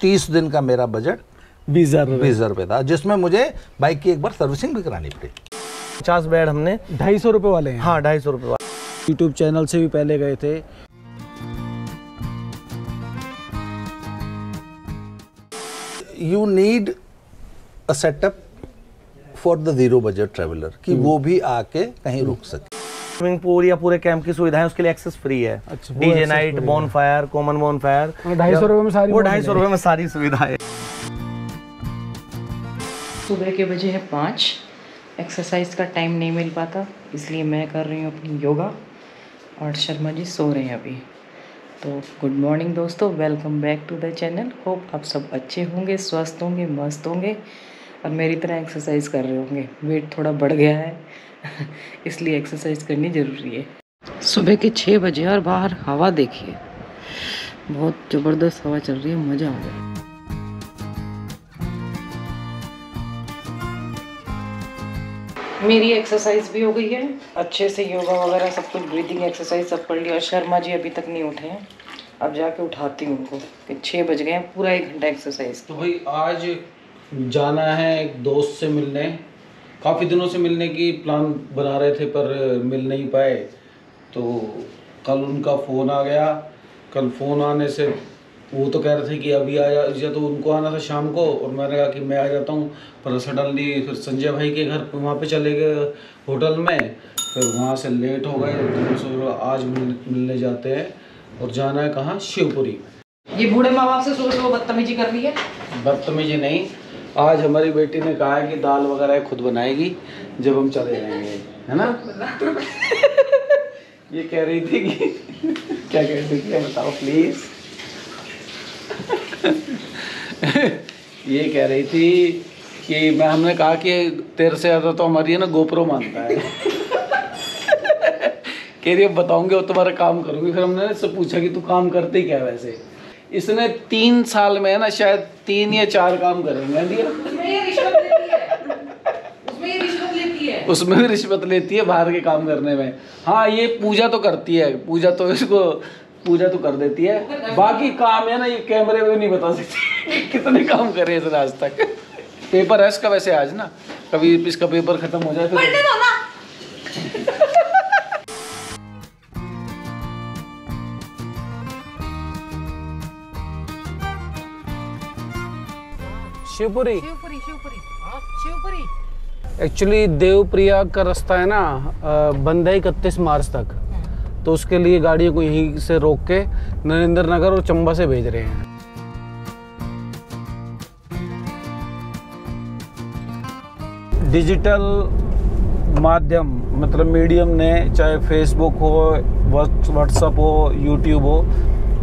30 दिन का मेरा बजट 20,000 रुपये था, जिसमें मुझे बाइक की एक बार सर्विसिंग भी करानी पड़ी। 50 बेड हमने 250 रुपये वाले हैं। हाँ 250 रुपये वाले। यूट्यूब चैनल से भी पहले गए थे। You need a setup for the zero budget traveller कि वो भी आके कहीं रुक सके। स्विमिंग पूल या पूरे कैंप की सुविधाएं उसके लिए एक्सेस फ्री है। अच्छा, DJ night, bone fire, common bone fire, 250 रुपये में सारी, वो 250 रुपये में सारी सुविधाएं। सुबह के बजे हैं 5। एक्सरसाइज का टाइम नहीं मिल पाता, इसलिए मैं कर रही हूँ अपनी योगा और शर्मा जी सो रहे हैं अभी। तो गुड मॉर्निंग दोस्तों, welcome back to the channel. Hope आप सब अच्छे होंगे, स्वस्थ होंगे, मस्त होंगे और मेरी तरह एक्सरसाइज कर रहे होंगे। वेट थोड़ा बढ़ गया है इसलिए एक्सरसाइज करनी ज़रूरी है। सुबह के 6 बजे और बाहर हवा देखिए, बहुत ज़बरदस्त हवा चल रही है, मज़ा आ गया। मेरी एक्सरसाइज भी हो गई है अच्छे से, योगा वगैरह सब कुछ, ब्रीदिंग एक्सरसाइज सब कर लिया। और शर्मा जी अभी तक नहीं उठे हैं, अब जाके उठाती हूँ उनको कि 6 बज गए हैं, पूरा 1 घंटा एक्सरसाइज। तो भाई आज जाना है एक दोस्त से मिलने। काफ़ी दिनों से मिलने की प्लान बना रहे थे पर मिल नहीं पाए, तो कल उनका फ़ोन आ गया। कल फ़ोन आने से वो तो कह रहे थे कि अभी आ जा, तो उनको आना था शाम को और मैंने कहा कि मैं आ जाता हूँ, पर सडनली फिर संजय भाई के घर वहाँ पे चले गए होटल में, फिर वहाँ से लेट हो गए। तो आज मिलने जाते हैं और जाना है कहाँ, शिवपुरी। ये बूढ़े माँ बाप से सुबह सुबह बदतमीजी कर रही है। बदतमीजी नहीं, आज हमारी बेटी ने कहा है कि दाल वगैरह खुद बनाएगी जब हम चले जाएंगे, है ना। ये कह रही थी कि क्या कह रही थी बताओ प्लीज़। ये कह रही थी कि हमने कहा कि तेरे से ज़्यादा तो हमारी है ना गोप्रो मानता है। कह रही है बताऊंगे और तुम्हारा काम करूँगी। फिर हमने इससे पूछा कि तू काम करते क्या वैसे। इसने 3 साल में है ना शायद 3 या 4 काम करेंगे। उसमें भी रिश्वत लेती है बाहर के काम करने में। हाँ ये पूजा तो करती है, पूजा तो कर देती है, बाकी काम है ना ये कैमरे में नहीं बता सकती कितने काम करे इसने आज तक। पेपर है इसका वैसे आज ना, कभी इसका पेपर खत्म हो जाए फिर पढ़ने दो ना। शिवपुरी एक्चुअली देवप्रयाग का रास्ता है ना, बंद है 31 मार्च तक, तो उसके लिए गाड़ियों को यहीं से रोक के नरेंद्र नगर और चंबा से भेज रहे हैं। डिजिटल माध्यम मतलब मीडियम ने, चाहे फेसबुक हो, व्हाट्सएप हो, यूट्यूब हो,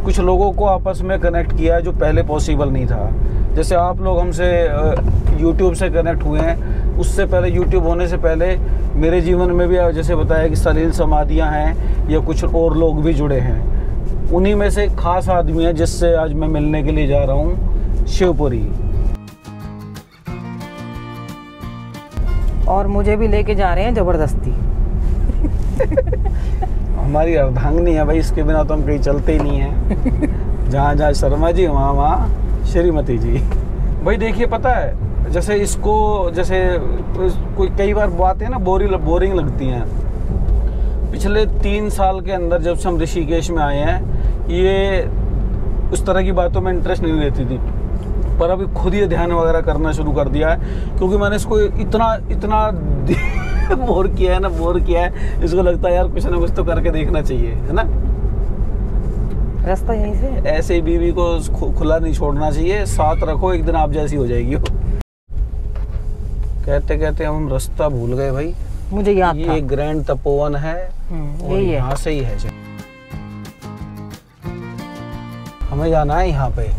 कुछ लोगों को आपस में कनेक्ट किया है जो पहले पॉसिबल नहीं था। जैसे आप लोग हमसे यूट्यूब से कनेक्ट हुए हैं, उससे पहले यूट्यूब होने से पहले मेरे जीवन में भी जैसे बताया कि सलील समाधियाँ हैं या कुछ और लोग भी जुड़े हैं। उन्हीं में से खास आदमी है जिससे आज मैं मिलने के लिए जा रहा हूँ शिवपुरी। और मुझे भी लेके जा रहे हैं ज़बरदस्ती। हमारी अर्धांगिनी है भाई, इसके बिना तो हम कहीं चलते ही नहीं हैं। जहाँ जहाँ शर्मा जी वहाँ श्रीमती जी। भाई देखिए पता है, जैसे इसको जैसे कोई कई बार बातें ना बोरिंग लगती हैं। पिछले 3 साल के अंदर जब से हम ऋषिकेश में आए हैं, ये उस तरह की बातों में इंटरेस्ट नहीं लेती थी, पर अभी खुद ये ध्यान वगैरह करना शुरू कर दिया है, क्योंकि मैंने इसको इतना बोर किया है। इसको लगता है यार कुछ ना कुछ तो करके देखना चाहिए, है ना। रास्ता यहीं से ऐसे ही बीवी को खुला नहीं छोड़ना चाहिए, साथ रखो, एक दिन आप जैसी हो जाएगी वो। कहते कहते हम रास्ता भूल गए भाई। मुझे याद था ये ग्रैंड तपोवन है और यहाँ से ही है। हमें जाना है यहाँ पे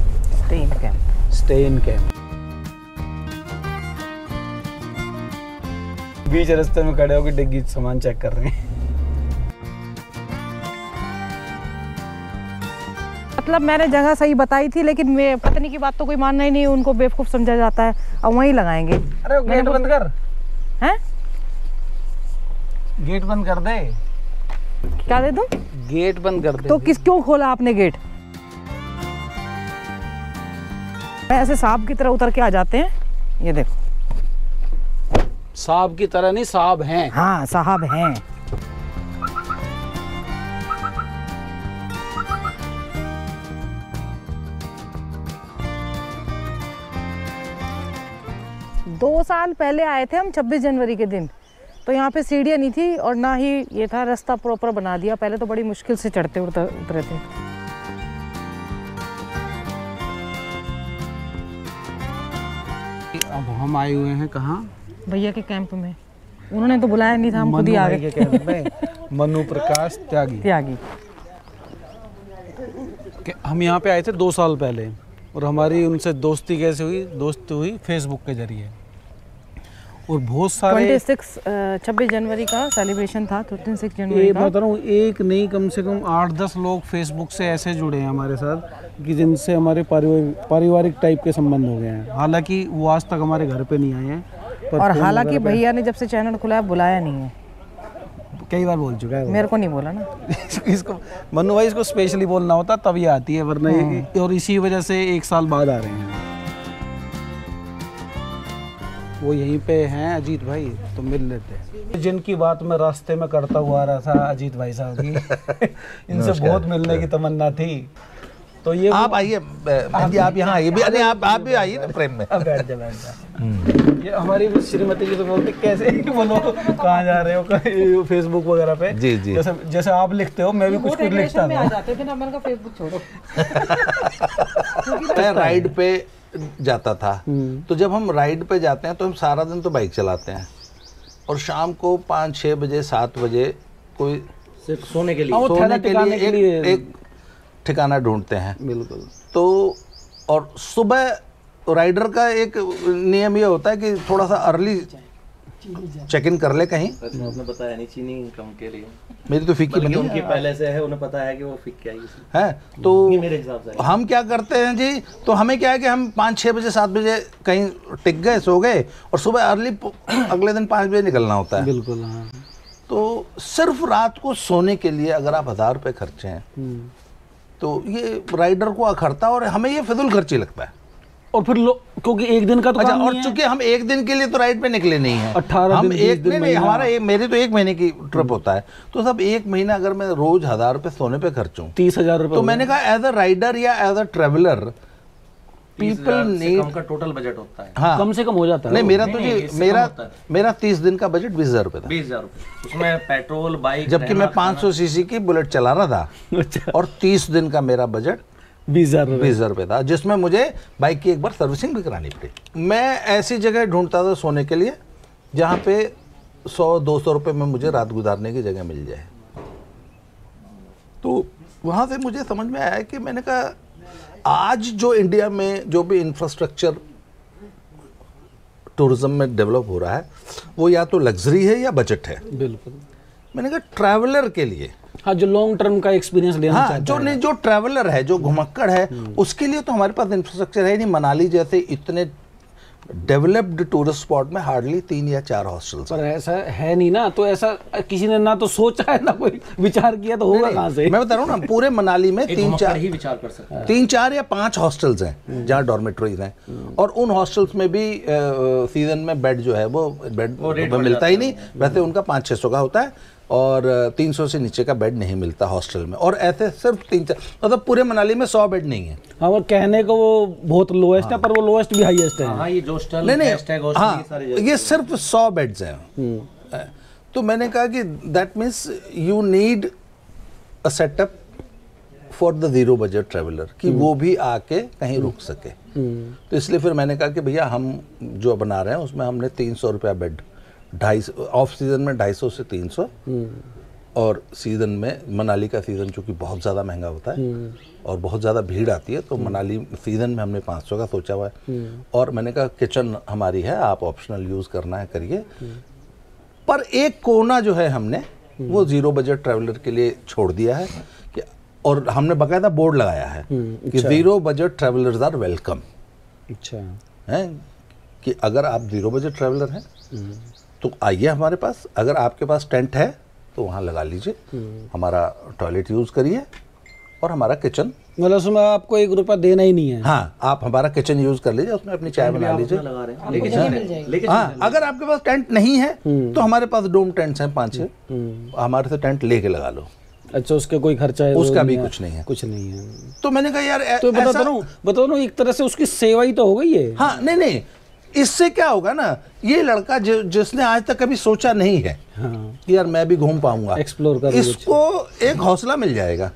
स्टे इन कैंप। बीच रास्ते में खड़े होकर डिग्गी सामान चेक कर रहे हैं। मतलब मैंने जगह सही बताई थी, लेकिन मैं पत्नी की बात तो कोई मानना ही नहीं, उनको बेवकूफ समझा जाता है। अब वहीं लगाएंगे। अरे गेट बंद कर। हैं? गेट बंद कर दे। क्या दे दूं? गेट बंद कर दे। तो क्यों खोला आपने गेट? ऐसे सांप की तरह उतर के आ जाते हैं। ये देखो, साहब की तरह नहीं, साहब हैं। हाँ साहब हैं। दो साल पहले आए थे हम 26 जनवरी के दिन, तो यहाँ पे सीढ़ियाँ नहीं थी और ना ही ये था, रास्ता प्रॉपर बना दिया। पहले तो बड़ी मुश्किल से चढ़ते उतरे थे। अब हम आए हुए हैं कहाँ? भैया के कैंप में। उन्होंने तो बुलाया नहीं था, हम खुद ही आ गए। कैंप में मनु प्रकाश त्यागी। हम यहाँ पे आए थे 2 साल पहले, और हमारी उनसे दोस्ती कैसे हुई? दोस्ती हुई फेसबुक के जरिए। और बहुत सारे 26 जनवरी का सेलिब्रेशन था, 26 जनवरी ये का। बता रहा हूँ, एक नहीं कम से कम 8-10 लोग फेसबुक से ऐसे जुड़े हैं हमारे साथ कि जिनसे हमारे पारिवारिक टाइप के संबंध हो गए हैं। हालांकि वो आज तक हमारे घर पे नहीं आए हैं, और हालांकि भैया ने जब से चैनल खुलाया बुलाया नहीं है। कई बार बोल चुका है वो। मेरे को नहीं बोला ना। इसको मनु भाई, इसको स्पेशली बोलना होता तब ये आती है, वरना और इसी वजह से 1 साल बाद आ रहे हैं। वो यहीं पे हैं अजीत भाई, तो मिल लेते हैं। जिनकी बात मैं रास्ते में करता हुआ आ रहा था अजीत भाई साहब की इनसे बहुत मिलने की तमन्ना थी। तो ये आप आइए, आप यहाँ आइए भी। अरे आप भी आइए ना प्रेम में। बैठ जा। ये हमारी श्रीमती जी तो बोलते कैसे बोलो कहाँ जा रहे हो फेसबुक वगैरह पे। जी। जैसे आप लिखते हो, मैं भी कुछ लिखता में आ जाते थे ना, मैंने कहा फेसबुक छोड़ो। मैं राइड पे जाता था, तो जब हम राइड पे जाते हैं तो हम सारा दिन तो बाइक चलाते हैं, और शाम को 5-6 बजे 7 बजे कोई सिर्फ सोने के लिए, सोने के लिए एक ठिकाना ढूंढते हैं। बिल्कुल। तो और सुबह राइडर का एक नियम ये होता है कि थोड़ा सा अर्ली चेक इन कर ले कहीं। आपने बताया नहीं, चीनी कम के लिए मेरी तो फीकी बनी उनकी पहले से है, उन्हें पता है कि वो फिक क्या है। तो मेरे हिसाब से हम क्या करते हैं जी, तो हमें क्या है कि हम 5-6 बजे 7 बजे कहीं टिक गए, सो गए, और सुबह अर्ली अगले दिन 5 बजे निकलना होता है। बिल्कुल। हाँ। तो सिर्फ रात को सोने के लिए अगर आप 1000 रुपये खर्चे हैं, तो ये राइडर को अखरता, और हमें ये फिजूल खर्ची लगता है। और फिर क्योंकि एक दिन का तो अच्छा, काम और नहीं है। चूंकि हम एक दिन के लिए तो राइड पे निकले नहीं है, 18 हम दिन, 20 एक दिन, नहीं, महीना। हमारा मेरे तो 1 महीने की ट्रिप होता है, तो सब 1 महीना अगर मैं रोज 1000 रुपये सोने पे खर्चूं, 30,000 रुपये। तो मैंने कहा एज अ राइडर या as a traveller people need, कम का टोटल बजट होता है। हाँ कम से कम हो जाता है। नहीं, मेरा तो नहीं, जी इससे कम होता है। मेरा 30 दिन का बजट 20,000 रुपये था, 20,000 रुपये, उसमें पेट्रोल, बाइक, जबकि मैं 500 सीसी की बुलेट चला रहा था, अच्छा। और 30 दिन का मेरा बजट 20,000 रुपये था, जिसमें मुझे बाइक की एक बार सर्विसिंग भी करानी पड़ी। मैं ऐसी जगह ढूंढता था सोने के लिए जहाँ पे 100-200 रुपये में मुझे रात गुजारने की जगह मिल जाए। तो वहाँ से मुझे समझ में आया कि मैंने कहा आज जो इंडिया में जो भी इंफ्रास्ट्रक्चर टूरिज्म में डेवलप हो रहा है, वो या तो लग्जरी है या बजट है। बिल्कुल। मैंने कहा ट्रैवलर के लिए, हाँ, जो लॉन्ग टर्म का एक्सपीरियंस लेना हाँ, चाहता है। जो ट्रैवलर है, जो घुमक्कड़ है, उसके लिए तो हमारे पास इंफ्रास्ट्रक्चर है नहीं। मनाली जैसे इतने डेवलप्ड टूरिस्ट स्पॉट में हार्डली 3 या 4 हॉस्टल्स। पर ऐसा है नहीं ना, तो ऐसा किसी ने ना तो सोचा है ना कोई विचार किया, तो होगा कहाँ से? मैं बता रहा हूँ ना, पूरे मनाली में 3-4 ही विचार कर सकते हैं। 3-4 या 5 हॉस्टल्स हैं जहाँ डॉर्मेटरीज हैं, और उन हॉस्टल्स में भी सीजन में बेड जो है वो बेड मिलता ही नहीं। वैसे उनका 500-600 का होता है, और 300 से नीचे का बेड नहीं मिलता हॉस्टल में, और ऐसे सिर्फ 3-4, मतलब पूरे मनाली में 100 बेड नहीं है। हाँ, वो कहने को वो बहुत लोएस्ट है, पर वो लोएस्ट भी हाईएस्ट है। हाँ, ये जोस्टल, नहीं, हैशटैग हॉस्टल, ये सारे हाँ, ये सिर्फ 100 बेड्स हैं। तो मैंने कहा कि that means you need a setup for the zero budget traveller, कि वो भी आके कहीं रुक सके। तो इसलिए फिर मैंने कहा कि भैया हम जो बना रहे हैं उसमें हमने 300 रुपया बेड, 250, ऑफ सीजन में 250 से 300, और सीजन में मनाली का सीज़न चूँकि बहुत ज़्यादा महंगा होता है और बहुत ज़्यादा भीड़ आती है, तो मनाली सीज़न में हमने 500 का सोचा हुआ है। और मैंने कहा किचन हमारी है, आप ऑप्शनल यूज़ करना है करिए, पर एक कोना जो है हमने वो ज़ीरो बजट ट्रैवलर के लिए छोड़ दिया है कि, और हमने बाकायदा बोर्ड लगाया है कि zero budget travellers are welcome. अच्छा है कि अगर आप ज़ीरो बजट ट्रैवलर हैं तो आइए हमारे पास, अगर आपके पास टेंट है तो वहाँ लगा लीजिए, हमारा टॉयलेट यूज़ करिए और हमारा किचन मतलब उसमें आपको 1 रुपया देना ही नहीं है। हाँ, आप हमारा किचन यूज कर लीजिए, उसमें अपनी चाय बना लीजिए। लगा रहे हैं लेकिन हाँ, अगर आपके पास टेंट नहीं है तो हमारे पास डोम टेंट्स हैं 5-6, हमारे से टेंट लेके लगा लो। अच्छा, उसका कोई खर्चा है? उसका भी कुछ नहीं है। कुछ नहीं है। तो मैंने कहा यार तो बताओ ना, एक तरह से उसकी सेवा ही तो हो गई है। हाँ, नहीं, इससे क्या होगा ना, ये लड़का जिसने आज तक कभी सोचा नहीं है कि यार मैं भी घूम पाऊंगा, एक्सप्लोर कर, इसको एक हौसला मिल जाएगा।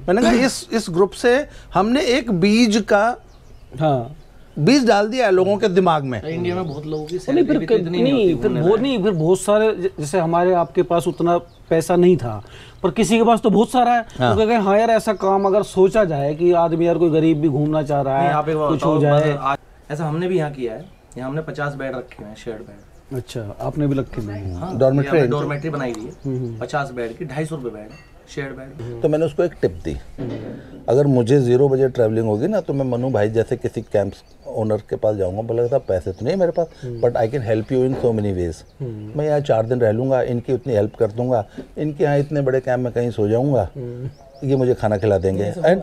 मैंने कहा इस ग्रुप से हमने एक बीज का बीज डाल दिया है लोगों के दिमाग में। इंडिया में बहुत लोगों की फिर बहुत सारे, जैसे हमारे आपके पास उतना पैसा नहीं था, पर किसी के पास तो बहुत सारा है। तो कहते हैं हाँ यार, ऐसा काम अगर सोचा जाए कि आदमी यार कोई गरीब भी घूमना चाह रहा है, कुछ हो जाए। ऐसा हमने भी यहाँ किया है। यहाँ हमने 50 बेड रखे हुए हैं, शेयर्ड बेड। अच्छा, आपने भी रखे हैं? हाँ, डॉर्मेट्री बनाई हुई है 50 बेड की, 250 रुपये बेड, शेयर्ड बेड। तो मैंने उसको एक टिप दी, अगर मुझे 0 बजट ट्रैवलिंग होगी ना, तो मैं मनु भाई जैसे किसी कैंप ओनर के पास जाऊंगा, बोला था पैसे तो नहीं मेरे पास, but I can help you in so many ways. मैं यहाँ 4 दिन रह लूँगा, इनकी उतनी हेल्प कर दूंगा, इनके यहाँ इतने बड़े कैंप में कहीं सो जाऊँगा, ये मुझे खाना खिला देंगे, and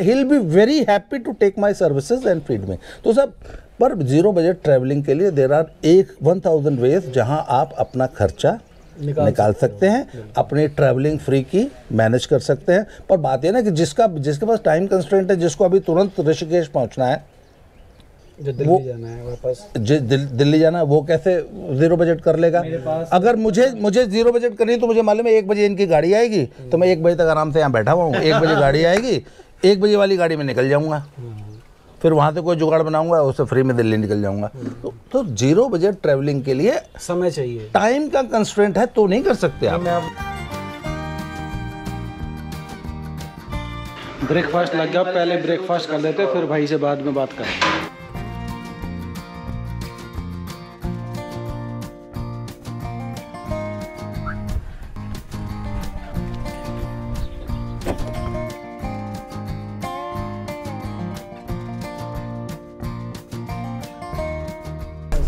he'll be very happy to take my services and feed me। तो सब पर 0 बजट ट्रैवलिंग के लिए देर आर 1000 वेज जहाँ आप अपना खर्चा निकाल सकते हैं, अपने ट्रैवलिंग फ्री की मैनेज कर सकते हैं। पर बात ये ना कि जिसके पास टाइम कंस्ट्रेंट है, जिसको अभी तुरंत ऋषिकेश पहुंचना है, जो दिल्ली जाना है वापस, दिल्ली जाना है, वो कैसे 0 बजट कर लेगा? अगर मुझे 0 बजट करनी है तो मुझे मालूम है 1 बजे इनकी गाड़ी आएगी, तो मैं 1 बजे तक आराम से यहाँ बैठा हुआ हूँ। 1 बजे गाड़ी आएगी, 1 बजे वाली गाड़ी में निकल जाऊँगा, फिर वहाँ से कोई जुगाड़ बनाऊंगा, उससे फ्री में दिल्ली निकल जाऊंगा। तो 0 बजट ट्रैवलिंग के लिए समय चाहिए, टाइम का कंस्ट्रेंट है, तो नहीं कर सकते आप। ब्रेकफास्ट लग गया, पहले ब्रेकफास्ट कर लेते, फिर भाई से बाद में बात करें।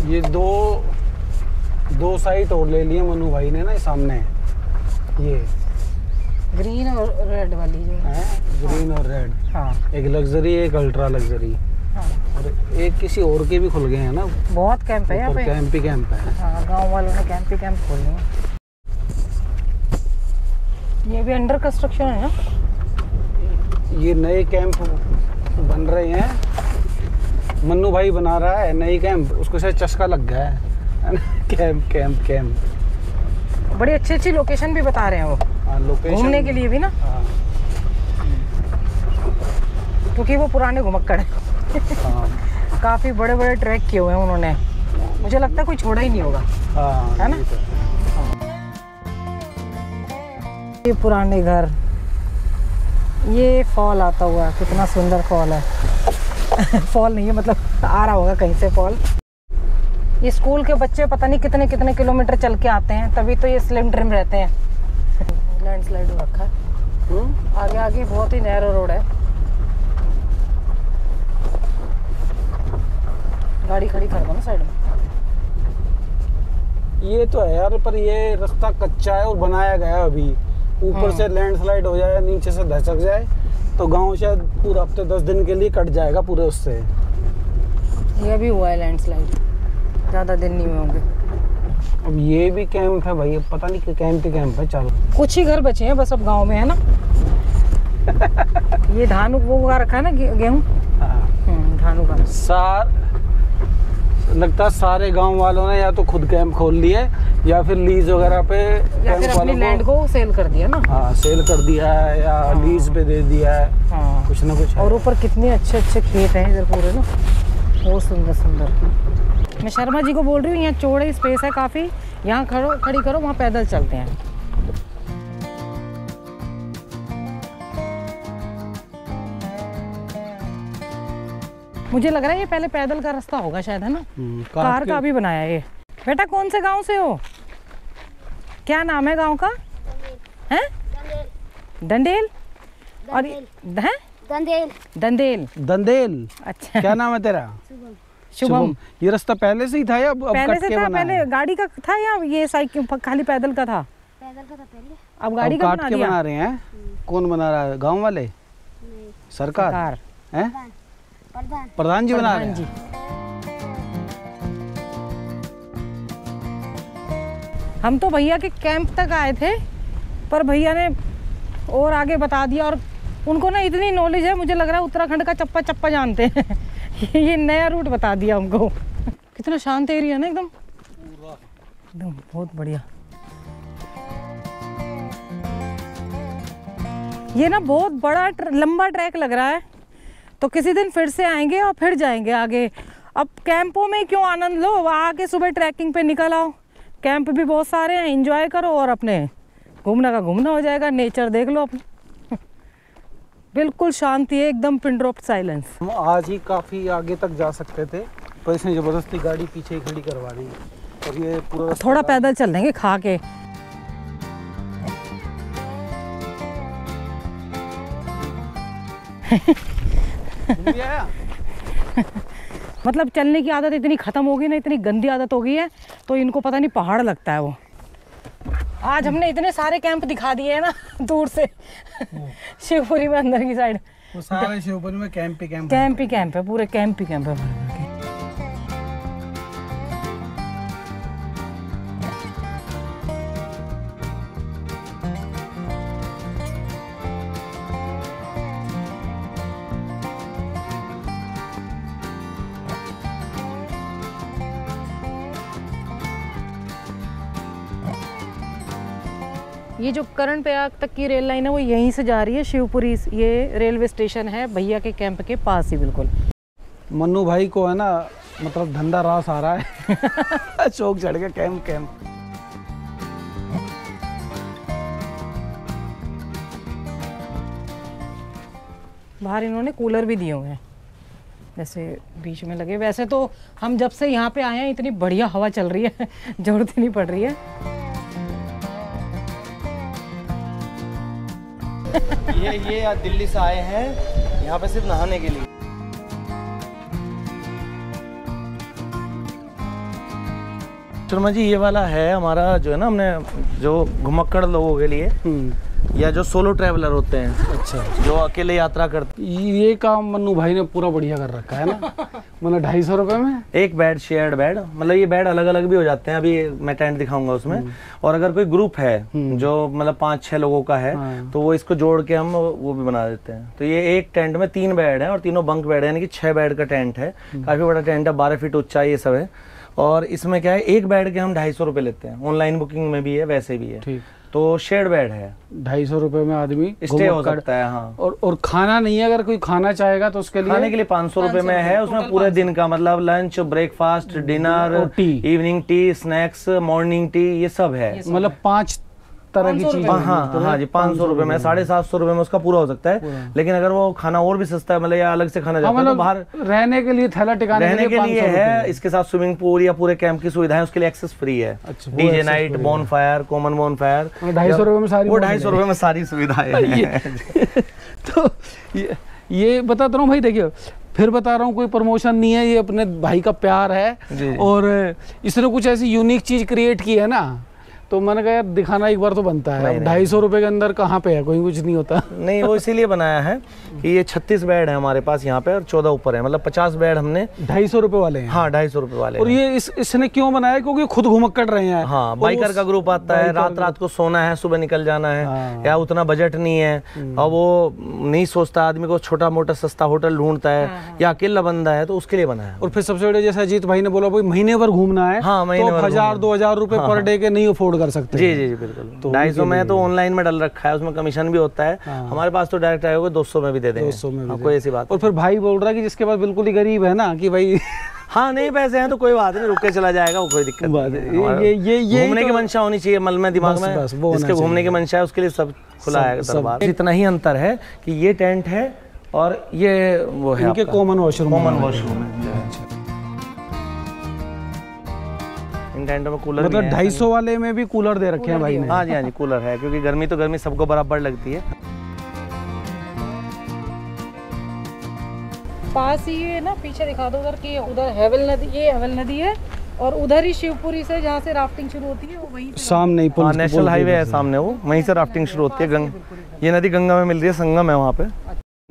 ये दो साइट और ले लिए मनु भाई ने ना, सामने ये ग्रीन और रेड वाली जो है, ग्रीन और रेड। हाँ, एक लग्जरी, एक अल्ट्रा लग्जरी। हाँ। और एक किसी और के भी खुल गए हैं ना, बहुत कैंप है यहाँ पे। कैंप ही कैंप है। हाँ, गांव वालों ने कैंप ही कैंप खोले हैं। ये भी अंडर कंस्ट्रक्शन है ना? ये नए कैंप बन रहे हैं, मन्नू भाई बना रहा है नई कैंप, उसको शायद चस्का लग गया है कैंप। बड़ी अच्छी लोकेशन भी बता रहे हैं वो, लोकेशन घूमने के लिए भी ना। हाँ। क्योंकि वो पुराने घुमक्कड़ हैं। हाँ। काफी बड़े ट्रैक किए हुए हैं उन्होंने, मुझे लगता है कोई छोड़ा ही नहीं होगा। हाँ, है ना? ये पुराने घर, ये फॉल आता हुआ, कितना सुंदर फॉल है। फॉल नहीं है, मतलब आ रहा होगा कहीं से फॉल। ये स्कूल के बच्चे पता नहीं कितने किलोमीटर चल के आते हैं, तभी तो ये स्लिम ट्रिम रहते हैं। लैंडस्लाइड हो रखा है, आगे बहुत ही नैरो रोड है। गाड़ी खड़ी कर दो ना साइड में। ये तो है यार, पर ये रास्ता कच्चा है और बनाया गया है अभी। ऊपर से लैंडस्लाइड हो जाए, नीचे से धसक जाए तो गांव शायद पूरा हफ्ते 10 दिन के लिए कट जाएगा पूरे उससे। ये भी हुआ है लैंडस्लाइड, ज़्यादा दिन नहीं हुए होंगे। अब ये भी कैंप है भाई, पता नहीं कि कैंप ही कैंप है। चलो, कुछ ही घर बचे हैं बस अब गांव में, है ना? ये धान वो उगा रखा है ना, गेहूँ। धान उगा। लगता है सारे गांव वालों ने या तो खुद कैंप खोल लिए या फिर लीज वगैरह पे, या फिर अपनी लैंड को सेल कर दिया ना। हाँ, सेल कर दिया है या लीज पे दे दिया है। हाँ, कुछ ना कुछ। और ऊपर कितने अच्छे खेत हैं इधर पूरे ना, बहुत सुंदर। मैं शर्मा जी को बोल रही हूँ, यहाँ चौड़े स्पेस है काफ़ी, यहाँ खड़ी करो, वहाँ पैदल चलते हैं। मुझे लग रहा है ये पहले पैदल का रास्ता होगा शायद, है ना? कार का भी बनाया है ये। बेटा कौन से गांव से हो? क्या नाम है गांव का? हैं? डंडेल। और हैं? दंदेल। अच्छा, क्या नाम है तेरा? शुभम। ये रास्ता पहले से ही था या पहले से था? पहले गाड़ी का था या ये साइकिल खाली पैदल का था? पैदल का था पहले, अब गाड़ी का बना रहे हैं। कौन बना रहा है? गाँव वाले? सरकार हैं? प्रधान जी बना रहे हैं। जी। हम तो भैया के कैंप तक आए थे, पर भैया ने और आगे बता दिया, और उनको ना इतनी नॉलेज है, मुझे लग रहा है उत्तराखंड का चप्पा चप्पा जानते हैं। ये नया रूट बता दिया हमको। कितना शांत एरिया है ना, एकदम एकदम बहुत बढ़िया। ये ना बहुत बड़ा लंबा ट्रैक लग रहा है, तो किसी दिन फिर से आएंगे और फिर जाएंगे आगे। अब कैंपों में क्यों आनंद लो, आके सुबह ट्रैकिंग पे निकल आओ। कैंप भी बहुत सारे हैं, एंजॉय करो और अपने घूमना का घूमना हो जाएगा, नेचर देख लो अपने। बिल्कुल शांति है, एकदम पिन ड्रॉप साइलेंस। हम आज ही काफ़ी आगे तक जा सकते थे, पर इसने ज़बरदस्ती गाड़ी पीछे ही खड़ी करवा दी, और ये पूरा थोड़ा पैदल चल देंगे खा के। मतलब चलने की आदत इतनी खत्म हो गई ना, इतनी गंदी आदत हो गई है, तो इनको पता नहीं पहाड़ लगता है वो। आज हमने इतने सारे कैंप दिखा दिए हैं ना दूर से। शिवपुरी में अंदर की साइड वो सारे शिवपुरी में कैंप ही कैंप है, पूरे कैंप ही कैंप है। ये जो करण प्रयाग तक की रेल लाइन है वो यहीं से जा रही है, शिवपुरी। ये रेलवे स्टेशन है भैया के कैंप के पास ही बिल्कुल। मन्नू भाई को है ना, मतलब धंधा रास आ रहा है। चौक चढ़ के कैंप। बाहर इन्होंने कूलर भी दिए हुए हैं, जैसे बीच में लगे। वैसे तो हम जब से यहाँ पे आए हैं इतनी बढ़िया हवा चल रही है, जरूरत ही नहीं पड़ रही है। ये दिल्ली से आए हैं यहाँ पे सिर्फ नहाने के लिए। शर्मा जी, ये वाला है हमारा जो है ना, हमने जो घुमक्कड़ लोगों के लिए या जो सोलो ट्रैवलर होते हैं, अच्छा, जो अकेले यात्रा करते, ये काम मन्नू भाई ने पूरा बढ़िया कर रखा है ना। मतलब 250 रुपए में एक बेड, शेयर्ड बेड। मतलब ये बेड अलग अलग भी हो जाते हैं, अभी मैं टेंट दिखाऊंगा उसमें। और अगर कोई ग्रुप है जो मतलब 5-6 लोगों का है, तो वो इसको जोड़ के हम वो भी बना देते हैं। तो ये एक टेंट में 3 बेड है और तीनों बंक बेड है, यानी कि 6 बेड का टेंट है। काफी बड़ा टेंट है, 12 फीट ऊंचा ये सब है। और इसमें क्या है, एक बेड के हम 250 रुपए लेते हैं। ऑनलाइन बुकिंग में भी है, वैसे भी है। ठीक। तो शेयर्ड बेड है, 250 रुपए में आदमी स्टे हो सकता है। हाँ, और खाना नहीं है, अगर कोई खाना चाहेगा तो उसके लिए खाने के लिए 500 रुपए में है। उसमें पूरे दिन का मतलब lunch, breakfast, dinner, evening tea, snacks, morning tea, ये सब है। मतलब 5 तरह की चीज। हाँ जी, 500 रुपए में, 750 रुपए में उसका पूरा हो सकता है। लेकिन अगर वो खाना और भी सस्ता है, मतलब या अलग से खाना चाहता है, तो बाहर रहने के लिए, थैला टिकाने रहने के लिए है। इसके साथ स्विमिंग पूल या पूरे कैंप की सुविधाएं, उसके लिए एक्सेस फ्री है। DJ night, bone fire, common bone fire, 250 रुपए में सारी, वो 250 रुपए में सारी सुविधाएं हैं। तो ये बताता रहा हूँ भाई, देखिए फिर बता रहा हूँ, कोई प्रमोशन नहीं है, ये अपने भाई का प्यार है। और इसने कुछ ऐसी यूनिक चीज क्रिएट की है ना, तो मैंने कहा यार दिखाना एक बार तो बनता है। 250 रुपए के अंदर कहाँ पे है, कोई कुछ नहीं होता। नहीं, वो इसीलिए बनाया है कि ये 36 बेड है हमारे पास यहाँ पे और 14 ऊपर है। मतलब 50 बेड हमने 250 रुपए वाले हैं। हाँ, 250 रुपए वाले। और ये इसने क्यों बनाया, क्योंकि खुद घुमक्कड़ रहे हैं। हाँ, बाइकर का ग्रुप आता है, रात को सोना है, सुबह निकल जाना है। हाँ। या उतना बजट नहीं है और वो नहीं सोचता, आदमी को छोटा मोटा सस्ता होटल ढूंढता है। हाँ। या अकेला बंदा है, तो उसके लिए बनाया। और फिर सबसे बड़े, जैसे अजीत भाई ने बोला, भाई महीने भर घूमना है। हाँ, महीने भर 1000-2000 रुपए पर डे के नहीं अफोर्ड कर सकते। जी बिल्कुल। 250 में तो ऑनलाइन में डल रखा है, उसमें कमीशन भी होता है। हमारे पास तो डायरेक्ट आएगा 200 में भी दे देंगे। 200 में भी कोई ऐसी बात। और फिर भाई बोल रहा है कि जिसके पास बिल्कुल ही गरीब है ना, कि भाई हाँ नहीं पैसे हैं तो कोई बात नहीं, रुक के चला जाएगा, वो कोई दिक्कत नहीं। ये घूमने की मंशा होनी चाहिए मन में, दिमाग में। जिसके घूमने की मंशा है उसके लिए सब खुला है दरबार। इतना ही अंतर है कि ये टेंट है और ये वो है इनके कॉमन वॉशरूम है। इन टेंटों में कूलर, मतलब 250 वाले में भी कूलर दे रखे हैं भाई ने। हाँ जी, कूलर है, क्योंकि गर्मी तो गर्मी सबको बराबर लगती है। पास ही है ना, पीछे दिखा दो उधर की, उधर हेवल नदी, ये हेवल नदी है। और उधर ही शिवपुरी से जहाँ से राफ्टिंग शुरू होती है, वो वहीं सामने ही नेशनल हाईवे है सामने, वो वहीं से राफ्टिंग शुरू होती है। ये नदी गंगा में मिल रही है, संगम है वहाँ पे।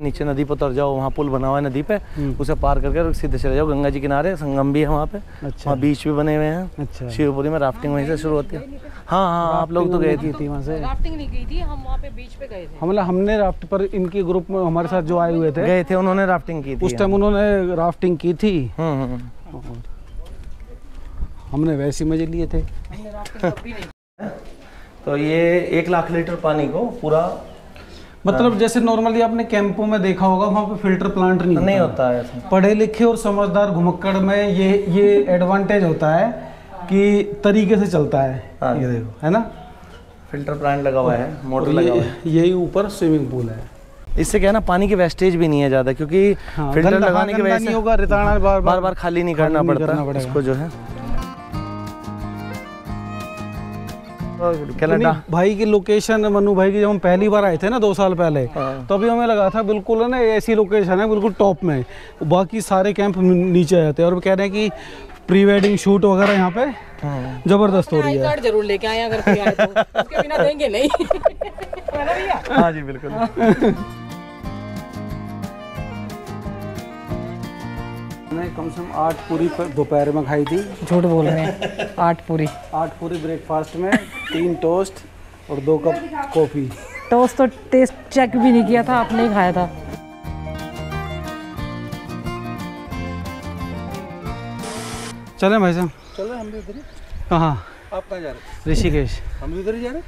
नीचे नदी पर उतर जाओ, वहाँ पुल बना हुआ है नदी पे, उसे पार करके सीधे चले जाओ गंगा जी किनारे, संगम भी है वहाँ पे। अच्छा। वहाँ बीच भी बने हुए हैं। अच्छा। शिवपुरी में राफ्टिंग वहीं से शुरू होती है। हाँ हाँ, आप लोग तो गए थे वहाँ से। राफ्टिंग नहीं गई थी, हम वहाँ पे बीच पे गए थे। हमने राफ्ट पर, इनके ग्रुप में हमारे साथ जो आए हुए थे गए थे, उन्होंने राफ्टिंग की थी। उस टाइम उन्होंने राफ्टिंग की थी। हमने वैसे मजे लिए थे। तो ये 1 लाख लीटर पानी को पूरा, मतलब जैसे नॉर्मली आपने कैंपों में देखा होगा, वहाँ पे फिल्टर प्लांट नहीं होता है ऐसा। पढ़े लिखे और समझदार घुमक्कड़ में ये एडवांटेज होता है कि तरीके से चलता है। हाँ। ये देखो, है ना, फिल्टर प्लांट लगा हुआ है, मोटर लगा हुआ है। यही ऊपर स्विमिंग पूल है। इससे क्या है ना, पानी की वेस्टेज भी नहीं है ज़्यादा, क्योंकि फिल्टर लगाने की वजह से होगा, रिताना बार बार खाली नहीं करना पड़ता इसको जो है। कनाडा भाई की लोकेशन, मनु भाई की, जब हम पहली बार आए थे ना 2 साल पहले, तो अभी हमें लगा था बिल्कुल है ना ऐसी लोकेशन है बिल्कुल टॉप में, बाकी सारे कैंप नीचे आ जाते हैं। और कह रहे हैं कि प्री वेडिंग शूट वगैरह यहाँ पे जबरदस्त हो रही है। कार्ड जरूर लेके आए अगर कोई आए तो, उसके बिना देंगे नहीं। हाँ जी बिल्कुल। मैंने कम से कम 8 पूरी दोपहर में खाई थी। झूठ बोल रहे हैं। 8 पूरी। 8 पूरी ब्रेकफास्ट में, 3 टोस्ट और 2 कप कॉफी। टोस्ट तो टेस्ट चेक भी नहीं किया था, आपने ही खाया था। चले भाई साहब, चलो हम भी उधर ही। कहाँ? आप कहाँ जा रहे हैं? ऋषिकेश। हम भी उधर ही जा रहे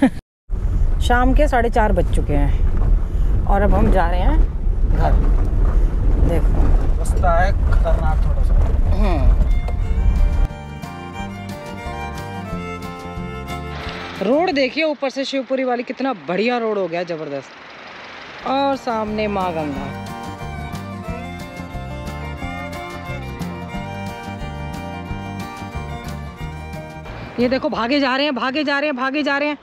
हैं। शाम के 4:30 बज चुके हैं और अब हम जा रहे हैं घर। देखो रास्ता है खतरनाक थोड़ा सा। रोड देखिए ऊपर से शिवपुरी वाली, कितना बढ़िया रोड हो गया, जबरदस्त। और सामने माँ गंगा। ये देखो भागे जा रहे हैं, भागे जा रहे हैं, भागे जा रहे हैं।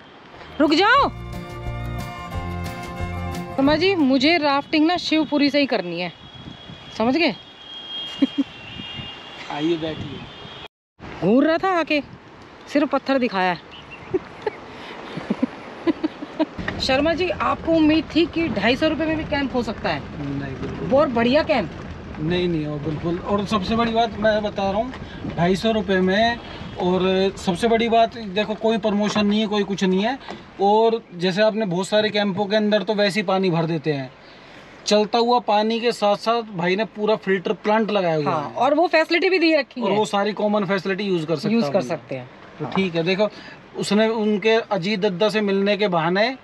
रुक जाओ। समझ जी, मुझे राफ्टिंग ना शिवपुरी से ही करनी है, समझ गए? आइए बैठिए। घूर रहा था आके, सिर्फ पत्थर दिखाया है। शर्मा जी, आपको उम्मीद थी कि 250 रुपए में भी कैंप हो सकता है? नहीं बिल्कुल। बहुत बढ़िया कैंप। नहीं हो बिल्कुल। और सबसे बड़ी बात मैं बता रहा हूँ, 250 रुपये में। और सबसे बड़ी बात देखो, कोई प्रमोशन नहीं है, कोई कुछ नहीं है। और जैसे आपने बहुत सारे कैंपों के अंदर तो वैसे ही पानी भर देते हैं, चलता हुआ पानी के साथ साथ भाई ने पूरा फिल्टर प्लांट लगाया हुआ है। और वो फैसिलिटी भी दी रखी है, और वो सारी कॉमन फैसिलिटी यूज कर सकते हैं। तो ठीक है, देखो उसने उनके अजीत दद्दा से मिलने के बहाने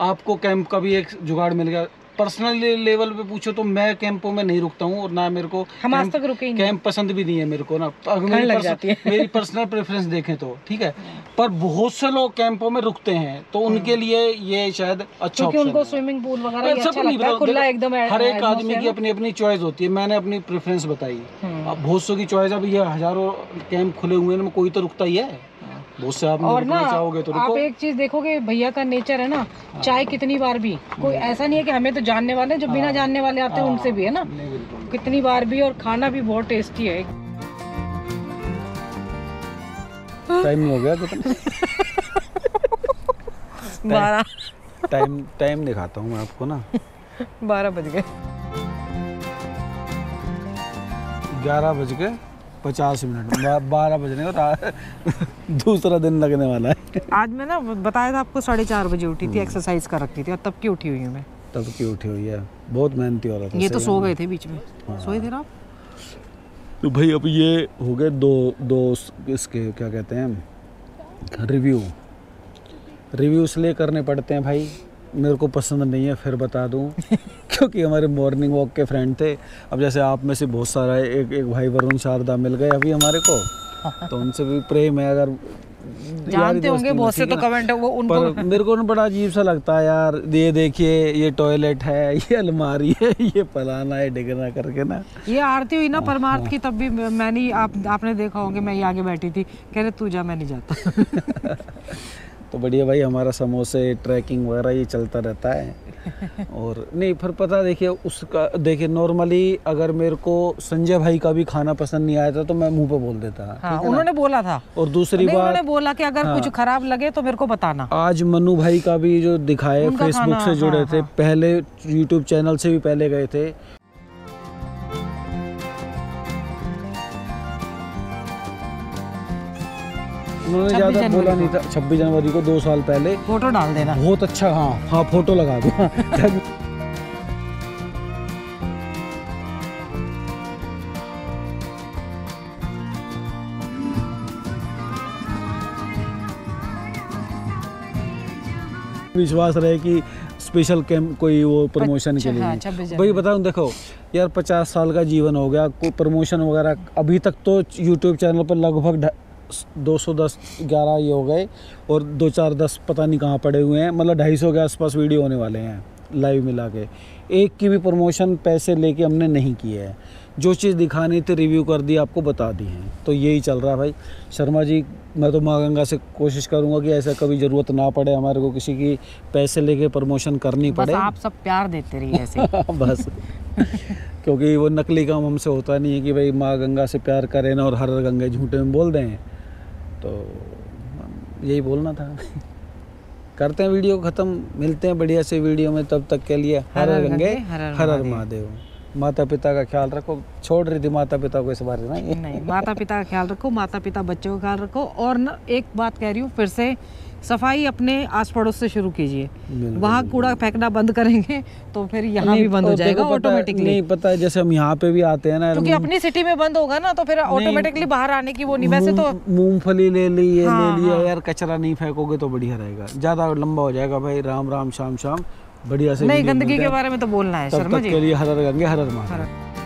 आपको कैंप का भी एक जुगाड़ मिल गया। पर्सनल लेवल पे पूछो तो मैं कैंपों में नहीं रुकता हूँ, और ना मेरे को हम आज तक रुके ही नहीं। कैंप पसंद भी नहीं है मेरे को ना। अगर मेरी पर्सनल प्रेफरेंस देखें तो ठीक है, पर बहुत से लोग कैंपों में रुकते हैं, तो उनके लिए ये शायद अच्छा क्योंकि उनको स्विमिंग पूल वगैरह अच्छा लगता है, खुला एकदम। हर एक आदमी की अपनी अपनी चॉइस होती है, मैंने अपनी प्रेफरेंस बताई। अब बहुत सौ की चॉइस, अब ये हजारों कैंप खुले हुए हैं, कोई तो रुकता ही है। बहुत से आप और ना चाहोगे तो आप एक चीज देखोगे, भैया का नेचर है ना, चाय कितनी बार भी, कोई ऐसा नहीं है कि हमें तो जानने वाले, जो बिना जानने वाले आते हैं उनसे भी है ना, कितनी बार भी। और खाना भी बहुत टेस्टी है। टाइम हो गया कितना? 12 टाइम दिखाता हूँ मैं आपको ना। 12 बज गए। 11:50। 12 बजने और दूसरा दिन लगने वाला है। आज मैं ना बताया था आपको, 4:30 बजे उठी थी, एक्सरसाइज कर रखी थी, और तब की उठी हुई हूँ मैं। तब की उठी हुई है, बहुत मेहनती हो रहा था। ये तो सो गए थे बीच में। सोए थे ना आप? तो भाई अब ये हो गए दो इसके क्या कहते हैं, रिव्यू इसलिए करने पड़ते हैं भाई, मेरे को पसंद नहीं है, फिर बता दूं। क्योंकि हमारे मॉर्निंग वॉक के फ्रेंड थे। अब जैसे आप में से बहुत सारा एक भाई वरुण शारदा मिल गए अभी हमारे को, तो उनसे भी प्रेम है। अगर जानते होंगे बहुत से तो कमेंट है वो उनको। पर मेरे को ना बड़ा अजीब सा लगता है यार, ये देखिए ये टॉयलेट है, ये अलमारी है, ये फलाना है, डिगना करके ना। ये आरती हुई ना परमार्थ की, तब भी मैंने आपने देखा होंगे, मैं ये आगे बैठी थी, कह रहे तू जा, मैं नहीं जाता। तो बढ़िया भाई, हमारा समोसे ट्रैकिंग वगैरह ये चलता रहता है। और नहीं फिर पता देखिए उसका, देखिए नॉर्मली अगर मेरे को संजय भाई का भी खाना पसंद नहीं आया था तो मैं मुंह पे बोल देता। हाँ, उन्होंने बोला था। और दूसरी बात उन्होंने बोला कि अगर हाँ, कुछ खराब लगे तो मेरे को बताना। आज मनु भाई का भी जो दिखाए, फेसबुक से जुड़े थे, पहले यूट्यूब चैनल से भी पहले गए थे। उन्होंने ज्यादा बोला नहीं था। 26 जनवरी को 2 साल पहले फोटो डाल देना। बहुत अच्छा। हाँ फोटो लगा दो। विश्वास रहे कि स्पेशल कैंप कोई वो प्रमोशन के लिए। हाँ, 26 भाई बताऊँ, देखो यार 50 साल का जीवन हो गया, कोई प्रमोशन वगैरह अभी तक तो यूट्यूब चैनल पर लगभग 210-11 ये हो गए और 2-4-10 पता नहीं कहाँ पड़े हुए हैं, मतलब 250 के आसपास वीडियो होने वाले हैं लाइव मिला के। एक की भी प्रमोशन पैसे लेके हमने नहीं किए है। जो चीज़ दिखानी थी रिव्यू कर दी, आपको बता दी है। तो यही चल रहा है भाई। शर्मा जी, मैं तो माँ गंगा से कोशिश करूँगा कि ऐसा कभी ज़रूरत ना पड़े हमारे को किसी की पैसे लेके प्रमोशन करनी पड़े। बस आप सब प्यार देते रहिए ऐसे। बस क्योंकि वो नकली काम हमसे होता नहीं है कि भाई माँ गंगा से प्यार करें ना और हर गंगे झूठे में बोल दें। तो यही बोलना था। करते हैं वीडियो ख़त्म, मिलते हैं बढ़िया से वीडियो में। तब तक के लिए हर हर गंगे हर हर महादेव। माता पिता का ख्याल रखो। छोड़ रही थी माता पिता को इस बारे में। नहीं, माता पिता का ख्याल रखो, माता पिता बच्चों का ख्याल रखो। और न एक बात कह रही हूँ फिर से, सफाई अपने आस पड़ोस से शुरू कीजिए। वहाँ कूड़ा फेंकना बंद करेंगे तो फिर यहाँ भी बंद हो जाएगा ऑटोमेटिकली। नहीं पता है, जैसे हम यहाँ पे भी आते हैं ना, क्योंकि अपनी सिटी में बंद होगा ना तो फिर ऑटोमेटिकली बाहर आने की वो नहीं। वैसे तो मूंगफली ले ली, ये ले लिया यार, कचरा नहीं फेंकोगे तो बढ़िया रहेगा। ज्यादा लंबा हो जाएगा भाई। राम राम, शाम शाम, बढ़िया से। नहीं, गंदगी के बारे में तो बोलना है शर्मा जी। तब तक के लिए हर हर गंगे हर हर महादेव।